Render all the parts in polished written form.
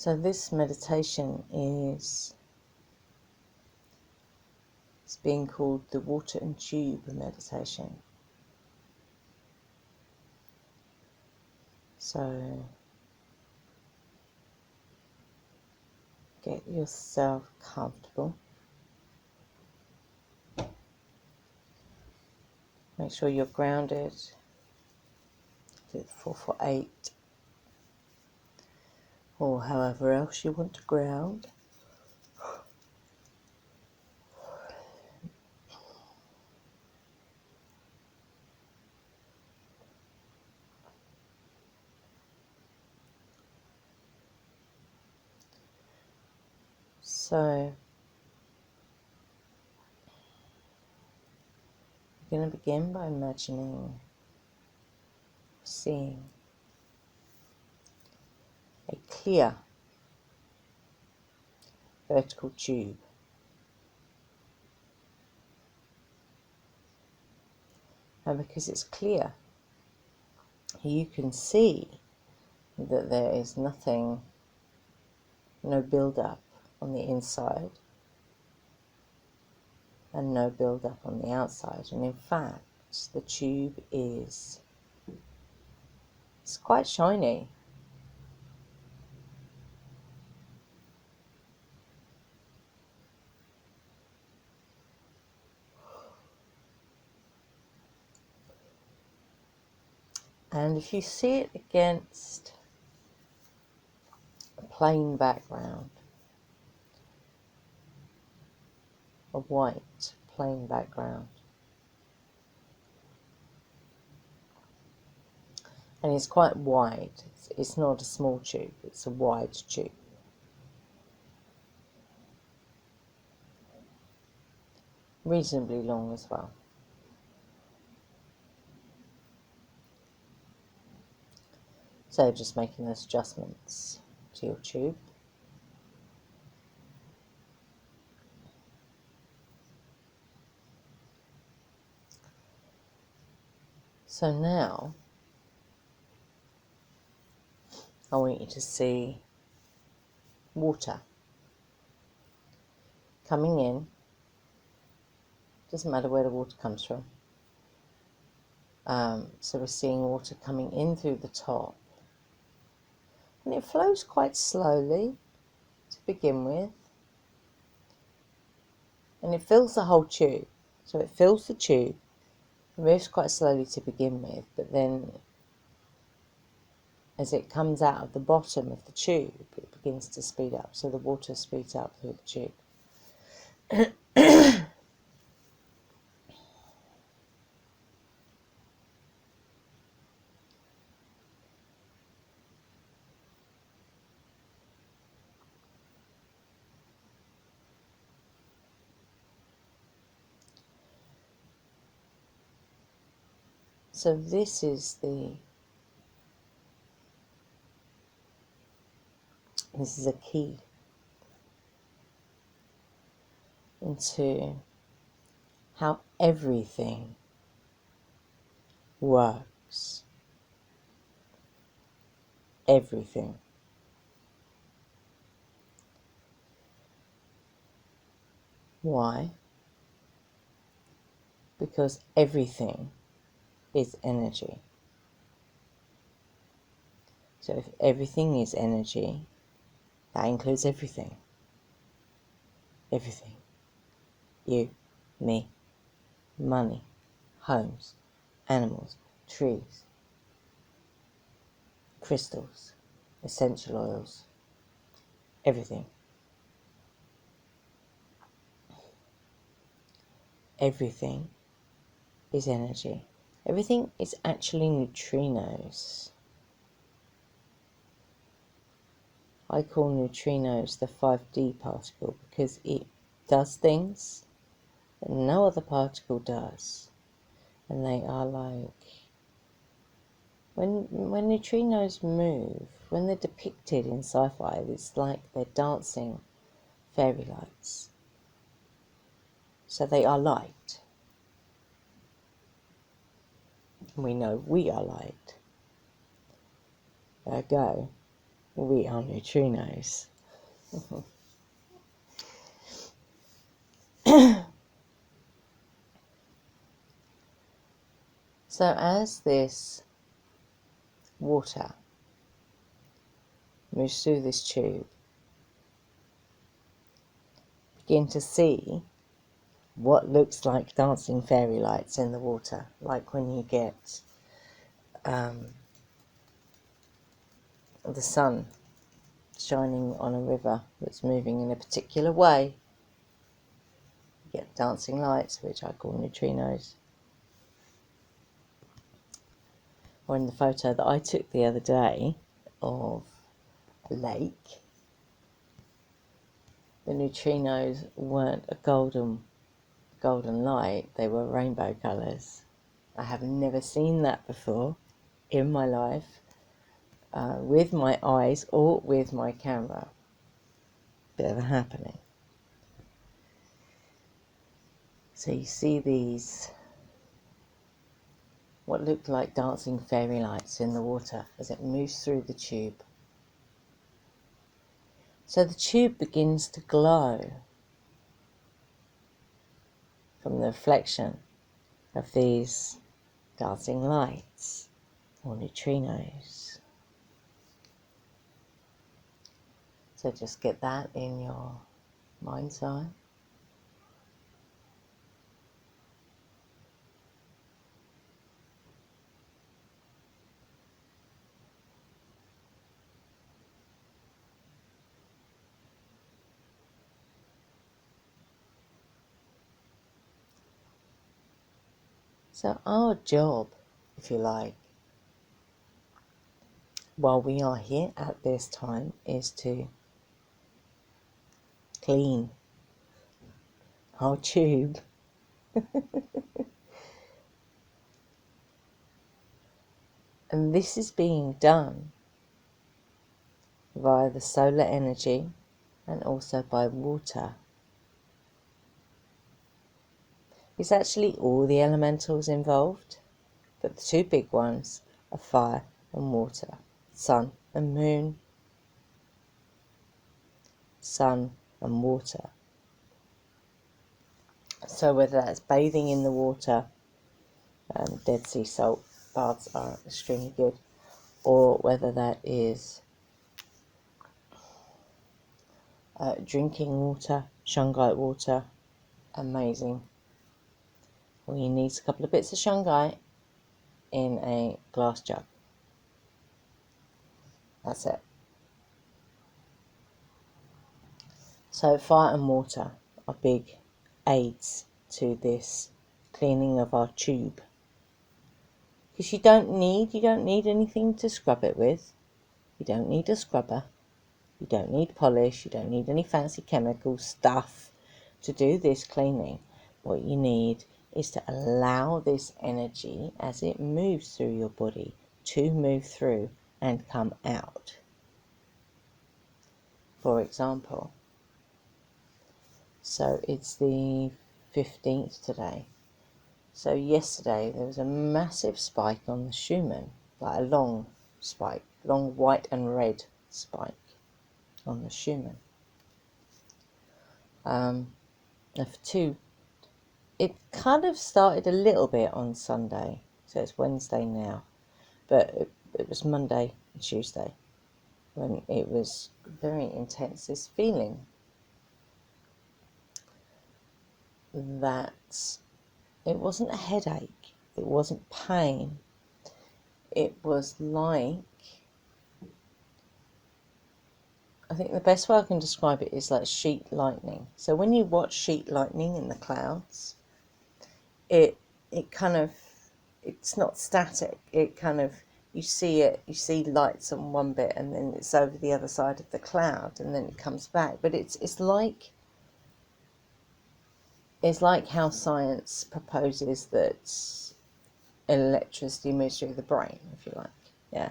So this meditation is being called the water and tube meditation. So get yourself comfortable. Make sure you're grounded. Do it 4-8 or however else you want to ground. So we're going to begin by imagining, seeing a clear vertical tube. And because it's clear, you can see that there is nothing, no build-up on the inside and no build-up on the outside. And in fact, the tube it's quite shiny. And if you see it against a plain background, a white plain background, and it's quite wide, it's not a small tube, it's a wide tube. Reasonably long as well. So just making those adjustments to your tube. So now I want you to see water coming in. Doesn't matter where the water comes from. So we're seeing water coming in through the top. And it flows quite slowly to begin with. And it fills the whole tube. So it fills the tube. It moves quite slowly to begin with. But then as it comes out of the bottom of the tube, it begins to speed up. So the water speeds up through the tube. So this is a key into how everything works. Everything. Why? Because everything is energy. So if everything is energy, that includes everything. Everything. You, me, money, homes, animals, trees, crystals, essential oils, everything. Everything is energy. Everything is actually neutrinos. I call neutrinos the 5D particle because it does things that no other particle does. And they are like, when neutrinos move, when they're depicted in sci-fi, it's like they're dancing fairy lights. So they are light. We know we are light. Ergo, We are neutrinos. So as this water moves through this tube, begin to see what looks like dancing fairy lights in the water, like when you get the sun shining on a river that's moving in a particular way. You get dancing lights, which I call neutrinos. Or in the photo that I took the other day of a lake, the neutrinos weren't a golden light, they were rainbow colours. I have never seen that before in my life, with my eyes or with my camera. Bit of a happening. So you see these, what look like dancing fairy lights in the water as it moves through the tube. So the tube begins to glow from the reflection of these dancing lights, or neutrinos. So just get that in your mind's eye. So our job, if you like, while we are here at this time, is to clean our tube and this is being done via the solar energy and also by water. It's actually all the elementals involved, but the two big ones are fire and water, sun and moon, sun and water. So whether that's bathing in the water, Dead Sea salt baths are extremely good, or whether that is drinking water, shungite water, amazing. All you need is a couple of bits of shungite in a glass jug. That's it. So fire and water are big aids to this cleaning of our tube. Because you don't need anything to scrub it with. You don't need a scrubber. You don't need polish. You don't need any fancy chemical stuff to do this cleaning. What you need is to allow this energy as it moves through your body to move through and come out. For example, so it's the 15th today. So yesterday there was a massive spike on the Schumann, like a long spike, long white and red spike on the Schumann. It kind of started a little bit on Sunday, so it's Wednesday now, but it was Monday and Tuesday when it was very intense, this feeling that it wasn't a headache, it wasn't pain, it was like, I think the best way I can describe it is like sheet lightning. So when you watch sheet lightning in the clouds, it kind of, it's not static, it kind of, you see lights on one bit and then it's over the other side of the cloud and then it comes back. But it's like how science proposes that electricity moves through the brain, if you like. Yeah,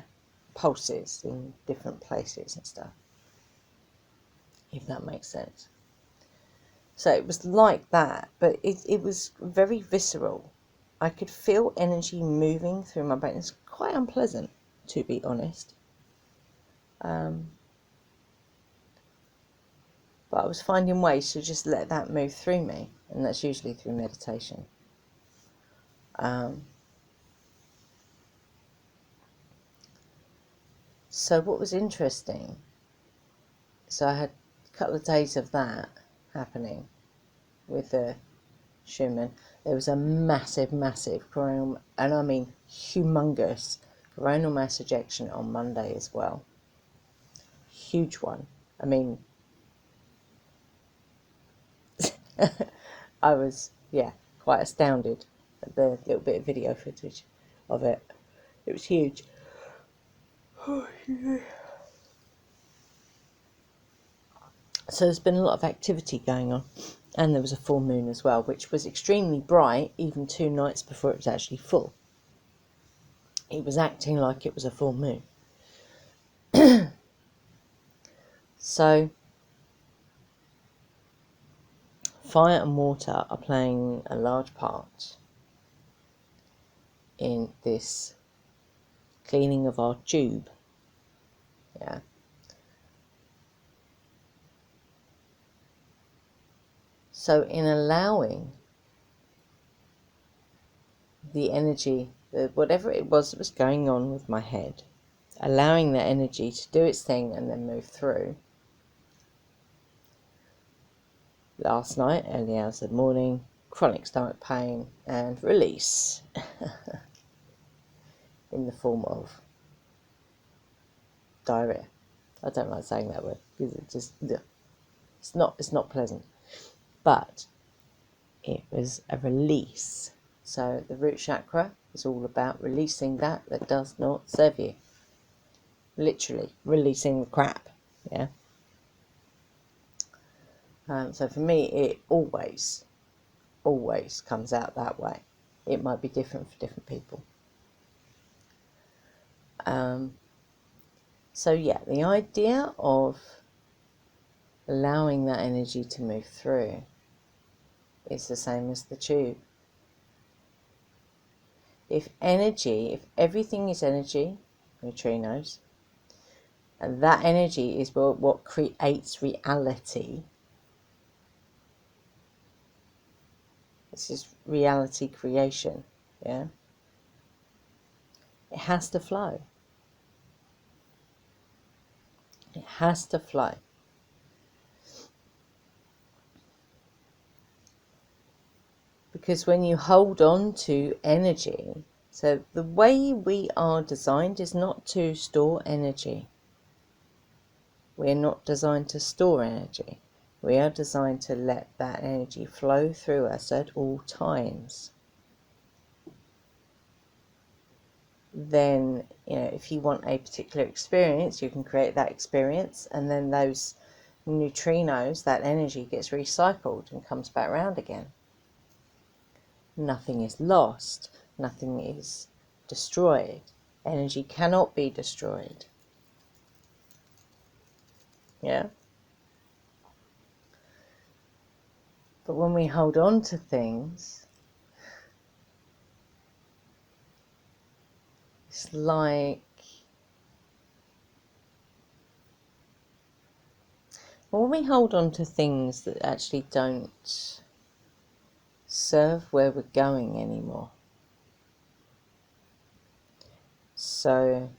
pulses in different places and stuff, if that makes sense. So it was like that, but it was very visceral. I could feel energy moving through my brain. It's quite unpleasant, to be honest. But I was finding ways to just let that move through me, and that's usually through meditation. So what was interesting, so I had a couple of days of that happening with the Schumann. There was a massive coronal, and I mean humongous, coronal mass ejection on Monday as well. Huge one. I mean, I was, quite astounded at the little bit of video footage of it. It was huge. So there's been a lot of activity going on, and there was a full moon as well, which was extremely bright even 2 nights before it was actually full. It was acting like it was a full moon. So fire and water are playing a large part in this cleaning of our tube. Yeah. So in allowing the energy, whatever it was that was going on with my head, allowing that energy to do its thing and then move through. Last night, early hours of the morning, chronic stomach pain and release in the form of diarrhea. I don't like saying that word because it just, it's not pleasant. But it was a release. So the root chakra is all about releasing that does not serve you. Literally releasing the crap. Yeah. So for me, it always comes out that way. It might be different for different people. So yeah, the idea of allowing that energy to move through is the same as the tube. If everything is energy, neutrinos, and that energy is what creates reality. This is reality creation, yeah? It has to flow. It has to flow. Because when you hold on to energy, so the way we are designed is not to store energy. We're not designed to store energy. We are designed to let that energy flow through us at all times. Then, if you want a particular experience, you can create that experience, and then those neutrinos, that energy gets recycled and comes back around again. Nothing is lost. Nothing is destroyed. Energy cannot be destroyed. Yeah? But when we hold on to things, it's like, when we hold on to things that actually don't serve where we're going anymore. So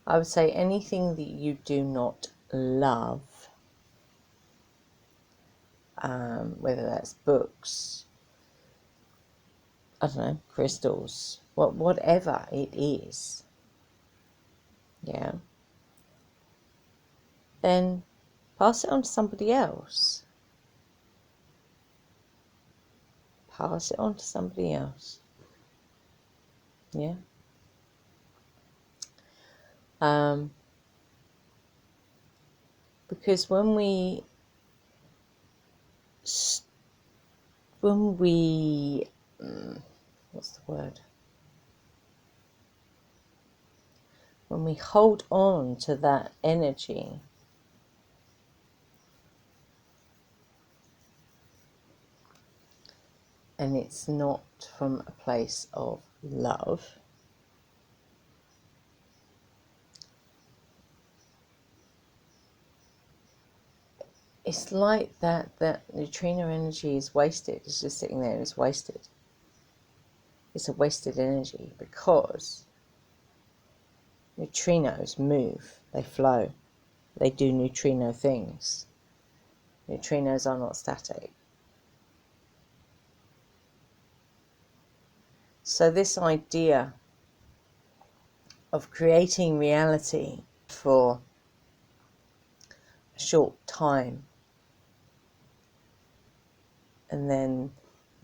I would say anything that you do not love, whether that's books, I don't know, crystals, whatever it is, yeah, then pass it on to somebody else. Pass it on to somebody else. Yeah. Because when we what's the word? When we hold on to that energy, and it's not from a place of love, it's like that neutrino energy is wasted. It's just sitting there and it's wasted. It's a wasted energy because neutrinos move, they flow, they do neutrino things. Neutrinos are not static. So this idea of creating reality for a short time and then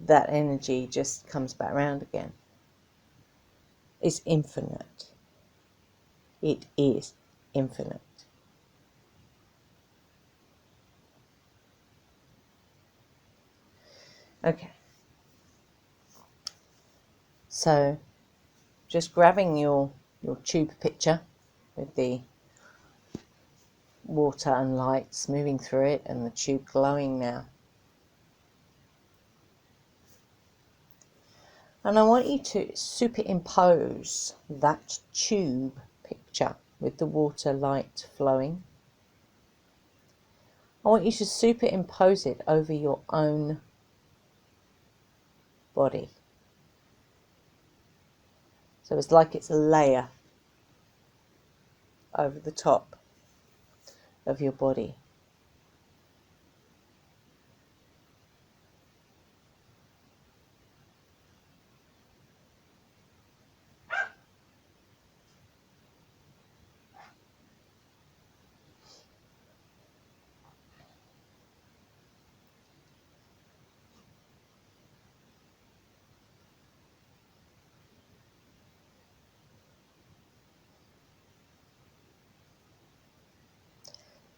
that energy just comes back around again is infinite. It is infinite. Okay. So just grabbing your tube picture with the water and lights moving through it and the tube glowing now. And I want you to superimpose that tube picture with the water light flowing. I want you to superimpose it over your own body. So it's like it's a layer over the top of your body.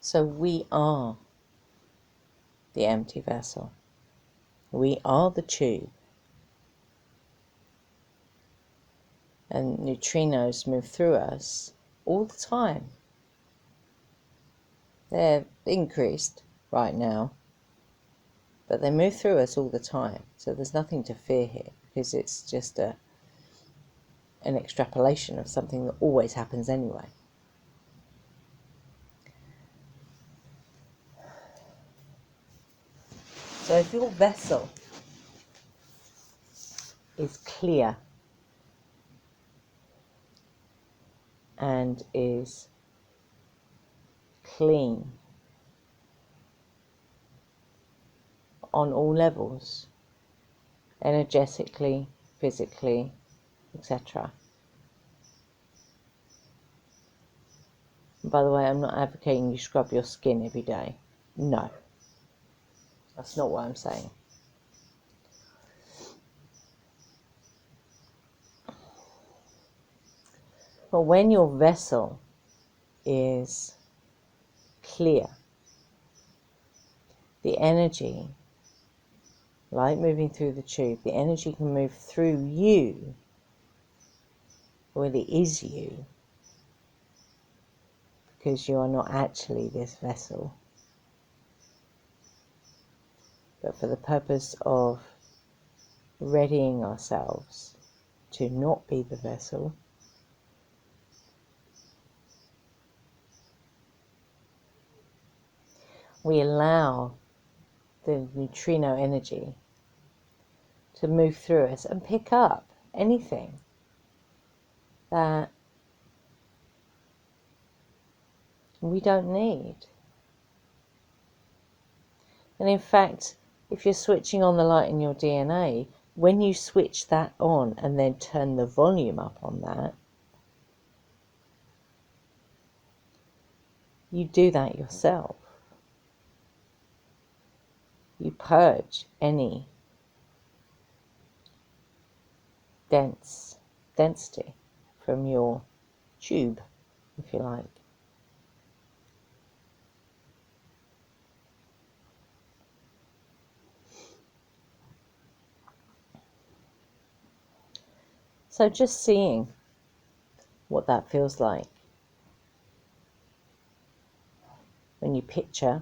So we are the empty vessel. We are the tube. And neutrinos move through us all the time. They're increased right now, but they move through us all the time. So there's nothing to fear here, because it's just an extrapolation of something that always happens anyway. So if your vessel is clear and is clean on all levels, energetically, physically, etc. By the way, I'm not advocating you scrub your skin every day. No. That's not what I'm saying. But when your vessel is clear, the energy, like moving through the tube, the energy can move through you, well, it is you, because you are not actually this vessel. But for the purpose of readying ourselves to not be the vessel, we allow the neutrino energy to move through us and pick up anything that we don't need. And in fact, if you're switching on the light in your DNA, when you switch that on and then turn the volume up on that, you do that yourself. You purge any density from your tube, if you like. So just seeing what that feels like when you picture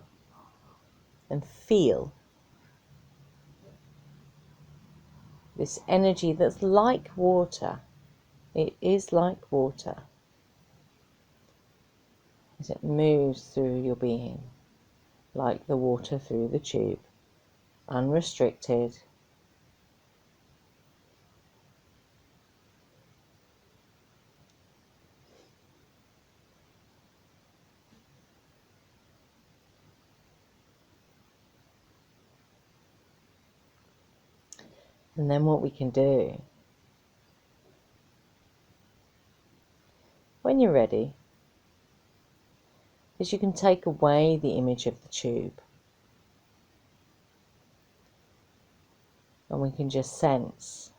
and feel this energy that's like water. It is like water as it moves through your being. like the water through the tube, unrestricted. And then what we can do, when you're ready, is you can take away the image of the tube. And we can just sense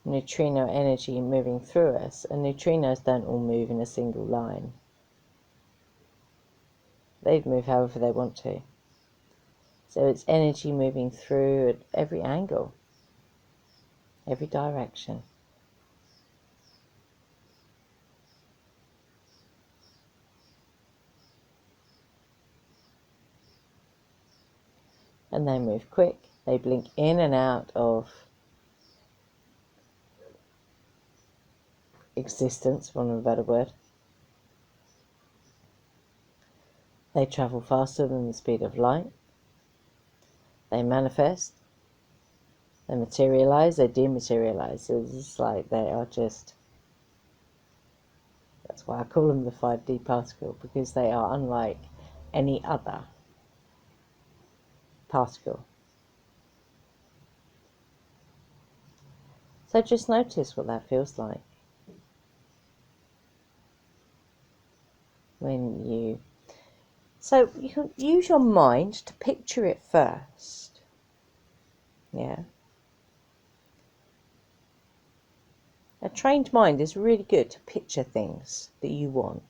neutrino energy moving through us. And neutrinos don't all move in a single line. They move however they want to. So it's energy moving through at every angle, every direction. And they move quick. They blink in and out of existence, for want of a better word. They travel faster than the speed of light. They manifest. They materialize. They dematerialize. It's like they are just... That's why I call them the 5D particle, because they are unlike any other particle. So just notice what that feels like when you... So you can use your mind to picture it first. Yeah. A trained mind is really good to picture things that you want.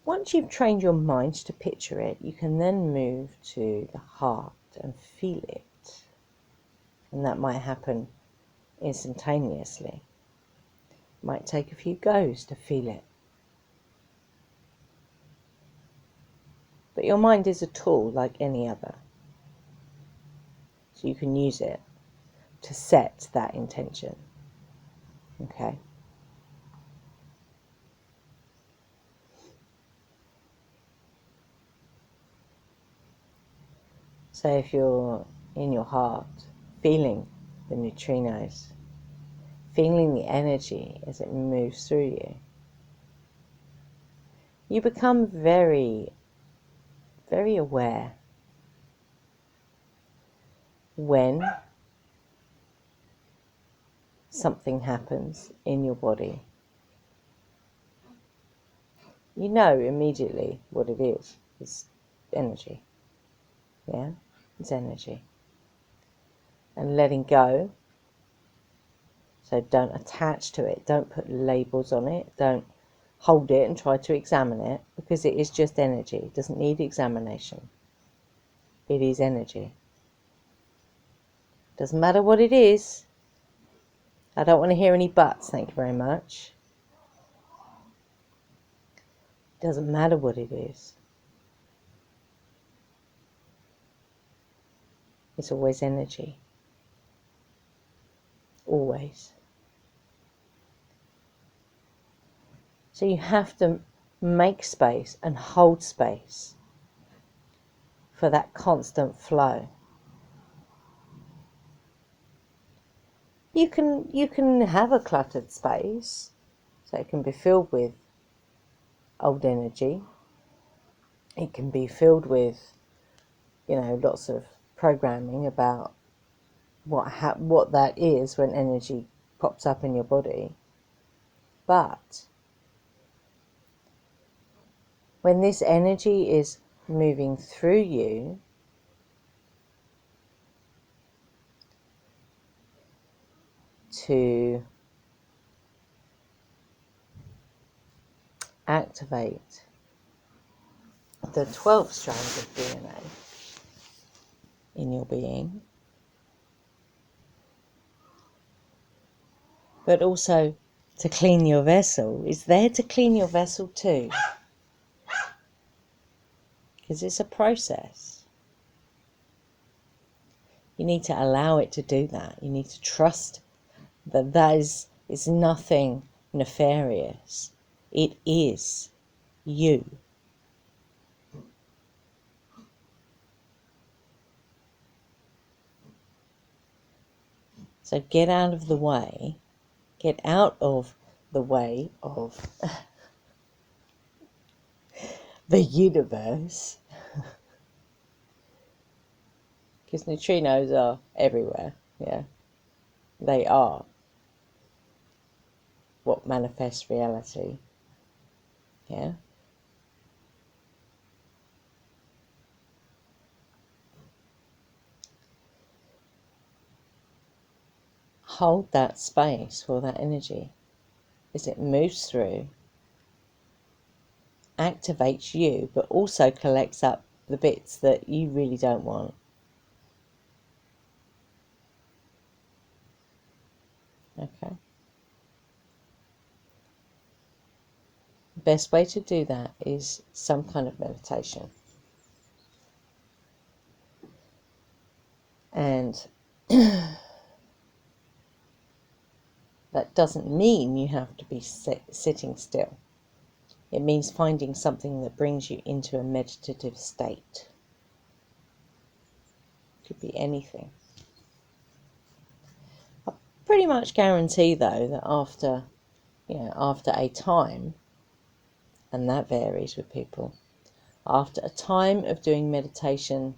Once you've trained your mind to picture it, you can then move to the heart and feel it. And that might happen instantaneously. It might take a few goes to feel it. But your mind is a tool like any other. So you can use it to set that intention. Okay? So if you're in your heart, feeling the neutrinos, feeling the energy as it moves through you, you become very, very aware when something happens in your body. You know immediately what it is. It's energy. Yeah? It's energy. And letting go. So don't attach to it. Don't put labels on it. Don't hold it and try to examine it, because it is just energy. It doesn't need examination. It is energy. Doesn't matter what it is. I don't want to hear any buts, thank you very much. It doesn't matter what it is. It's always energy. Always. So you have to make space and hold space for that constant flow. You can have a cluttered space, so it can be filled with old energy. It can be filled with, lots of programming about what that is when energy pops up in your body. But when this energy is moving through you, to activate the 12 strands of DNA in your being, but also to clean your vessel. It's there to clean your vessel too, because it's a process. You need to allow it to do that. You need to trust that is nothing nefarious. It is you. So get out of the way. Get out of the way of the universe. Because neutrinos are everywhere, yeah. They are what manifests reality, yeah. Hold that space for that energy as it moves through, activates you, but also collects up the bits that you really don't want. Okay. The best way to do that is some kind of meditation. And that doesn't mean you have to be sitting still. It means finding something that brings you into a meditative state. It could be anything. I pretty much guarantee, though, that after a time, and that varies with people, after a time of doing meditation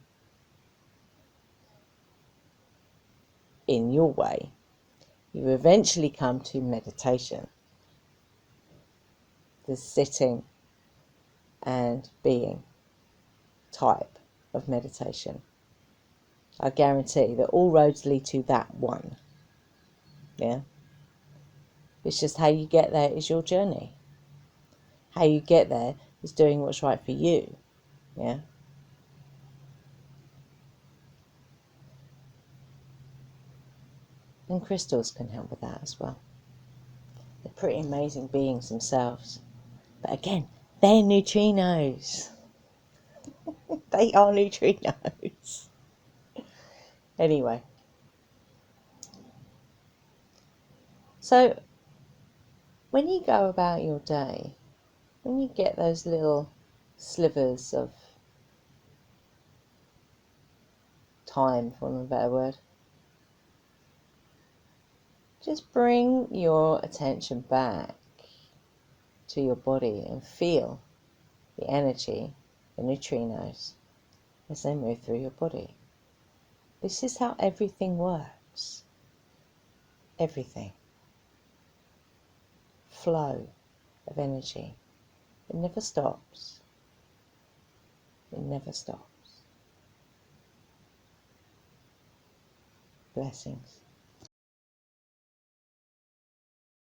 in your way, you eventually come to meditation, the sitting and being type of meditation. I guarantee that all roads lead to that one. Yeah. It's just how you get there is your journey. How you get there is doing what's right for you. Yeah. And crystals can help with that as well. They're pretty amazing beings themselves. But again, they're neutrinos. They are neutrinos. Anyway. So, when you go about your day, when you get those little slivers of time, for want of a better word, just bring your attention back to your body and feel the energy, the neutrinos, as they move through your body. This is how everything works. Everything. Flow of energy. It never stops. It never stops. Blessings.